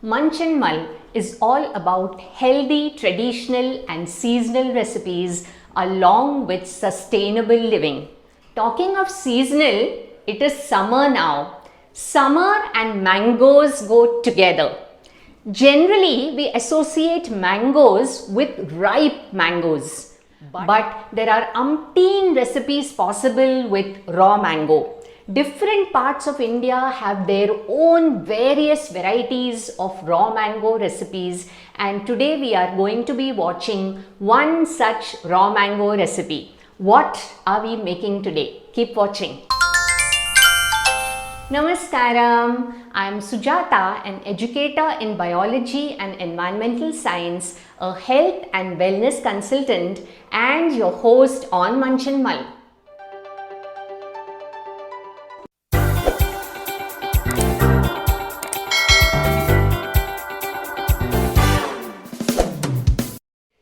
Munch and Mull is all about healthy, traditional and seasonal recipes along with sustainable living. Talking of seasonal, it is summer now. Summer and mangoes go together. Generally, we associate mangoes with ripe mangoes. But there are umpteen recipes possible with raw mango. Different parts of India have their own various varieties of raw mango recipes, and today we are going to be watching one such raw mango recipe. What are we making today? Keep watching. Namaskaram, I am Sujata, an educator in biology and environmental science, a health and wellness consultant and your host on Munch and Mull.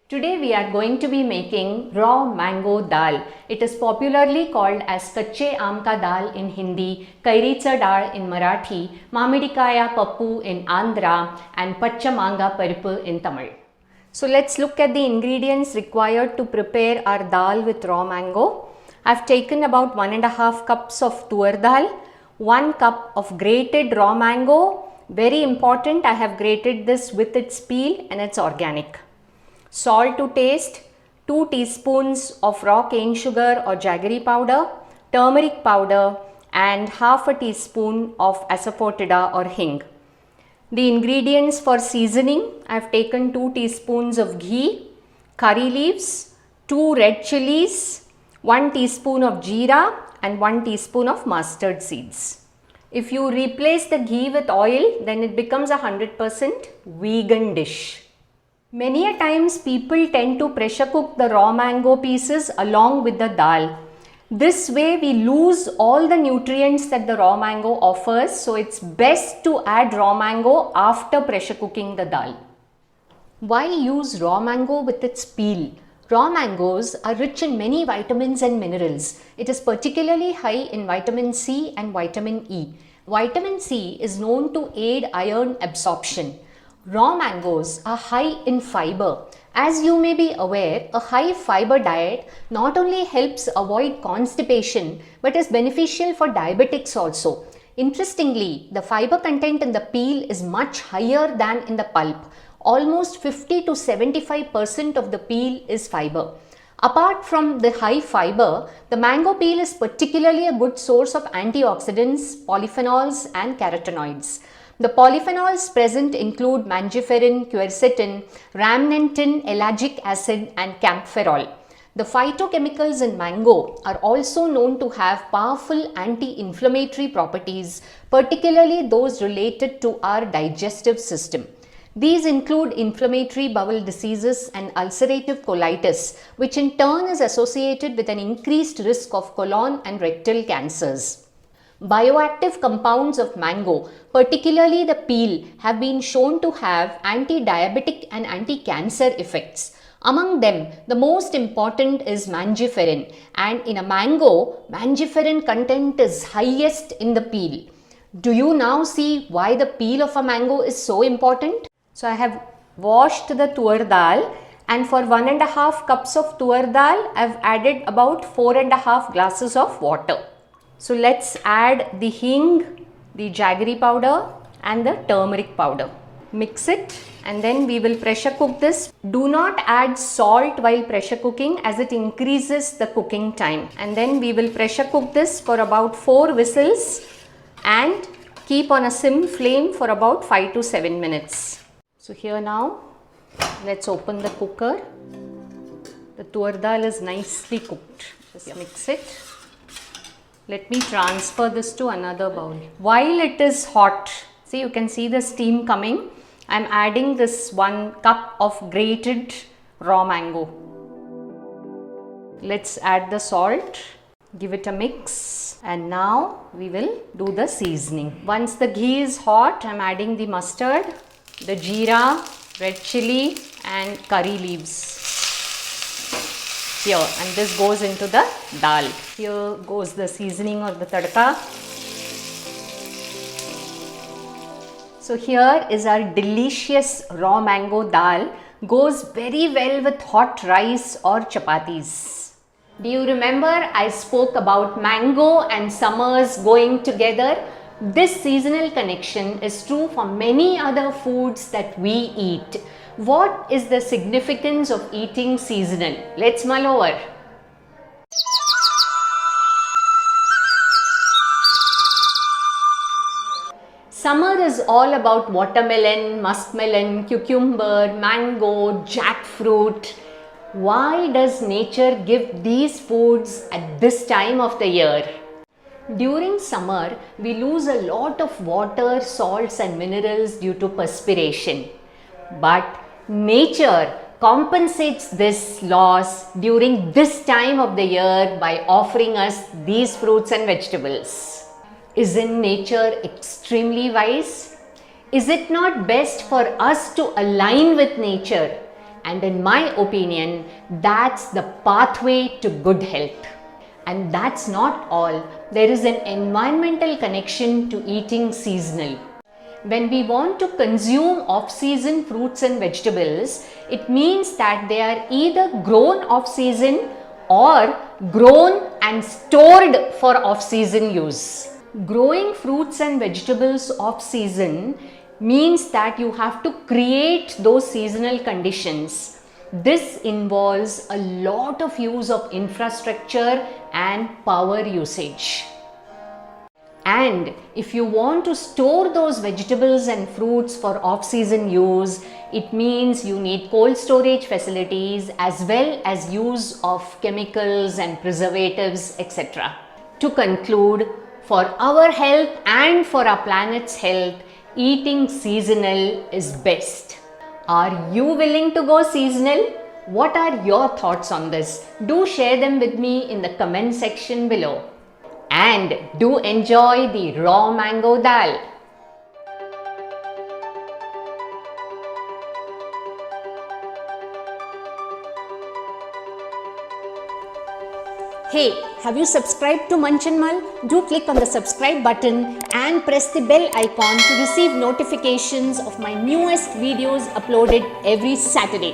Today we are going to be making raw mango dal. It is popularly called as Kache Aam Ka Dal in Hindi, Kairicha Dal in Marathi, Mamidikaya Pappu in Andhra and Pacha Manga Parippu in Tamil. So let's look at the ingredients required to prepare our dal with raw mango. I have taken about 1.5 cups of Toor dal, 1 cup of grated raw mango. Very important, I have grated this with its peel and it's organic. Salt to taste, 2 teaspoons of raw cane sugar or jaggery powder, turmeric powder and half a teaspoon of asafoetida or hing. The ingredients for seasoning, I have taken 2 teaspoons of ghee, curry leaves, 2 red chilies, 1 teaspoon of jeera and 1 teaspoon of mustard seeds. If you replace the ghee with oil, then it becomes a 100% vegan dish. Many a times people tend to pressure cook the raw mango pieces along with the dal. This way we lose all the nutrients that the raw mango offers, so it's best to add raw mango after pressure cooking the dal. Why use raw mango with its peel? Raw mangoes are rich in many vitamins and minerals. It is particularly high in vitamin C and vitamin E. Vitamin C is known to aid iron absorption. Raw mangoes are high in fiber. As you may be aware, a high fiber diet not only helps avoid constipation but is beneficial for diabetics also. Interestingly, the fiber content in the peel is much higher than in the pulp. Almost 50 to 75% of the peel is fiber. Apart from the high fiber, the mango peel is particularly a good source of antioxidants, polyphenols and carotenoids. The polyphenols present include mangiferin, quercetin, rhamnentin, ellagic acid and kaempferol. The phytochemicals in mango are also known to have powerful anti-inflammatory properties, particularly those related to our digestive system. These include inflammatory bowel diseases and ulcerative colitis, which in turn is associated with an increased risk of colon and rectal cancers. Bioactive compounds of mango, particularly the peel, have been shown to have anti-diabetic and anti-cancer effects. Among them, the most important is mangiferin, and in a mango, mangiferin content is highest in the peel. Do you now see why the peel of a mango is so important? So I have washed the Toor dal, and for 1.5 cups of Toor dal, I have added about 4.5 glasses of water. So let's add the hing, the jaggery powder and the turmeric powder. Mix it and then we will pressure cook this. Do not add salt while pressure cooking as it increases the cooking time. And then we will pressure cook this for about 4 whistles and keep on a sim flame for about 5 to 7 minutes. So here now, let's open the cooker. The Toor dal is nicely cooked. Just mix it. Let me transfer this to another bowl. While it is hot, see, you can see the steam coming. I am adding this 1 cup of grated raw mango. Let's add the salt, give it a mix, and now we will do the seasoning. Once the ghee is hot, I am adding the mustard, the jeera, red chili and curry leaves. Here, and this goes into the dal. Here goes the seasoning or the tadka. So So here is our delicious raw mango dal. Goes very well with hot rice or chapatis. Do you remember I spoke about mango and summers going together? This seasonal connection is true for many other foods that we eat. What is the significance of eating seasonal? Let's mull over. Summer is all about watermelon, muskmelon, cucumber, mango, jackfruit. Why does nature give these foods at this time of the year? During summer, we lose a lot of water, salts and minerals due to perspiration. But nature compensates this loss during this time of the year by offering us these fruits and vegetables. Isn't nature extremely wise? Is it not best for us to align with nature? And in my opinion, that's the pathway to good health. And that's not all. There is an environmental connection to eating seasonal. When we want to consume off-season fruits and vegetables, it means that they are either grown off-season or grown and stored for off-season use. Growing fruits and vegetables off-season means that you have to create those seasonal conditions. This involves a lot of use of infrastructure and power usage. And if you want to store those vegetables and fruits for off-season use, it means you need cold storage facilities as well as use of chemicals and preservatives, etc. To conclude, for our health and for our planet's health, eating seasonal is best. Are you willing to go seasonal? What are your thoughts on this? Do share them with me in the comment section below. And do enjoy the raw mango dal. Hey, have you subscribed to Munch and Mull? Do click on the subscribe button and press the bell icon to receive notifications of my newest videos uploaded every Saturday.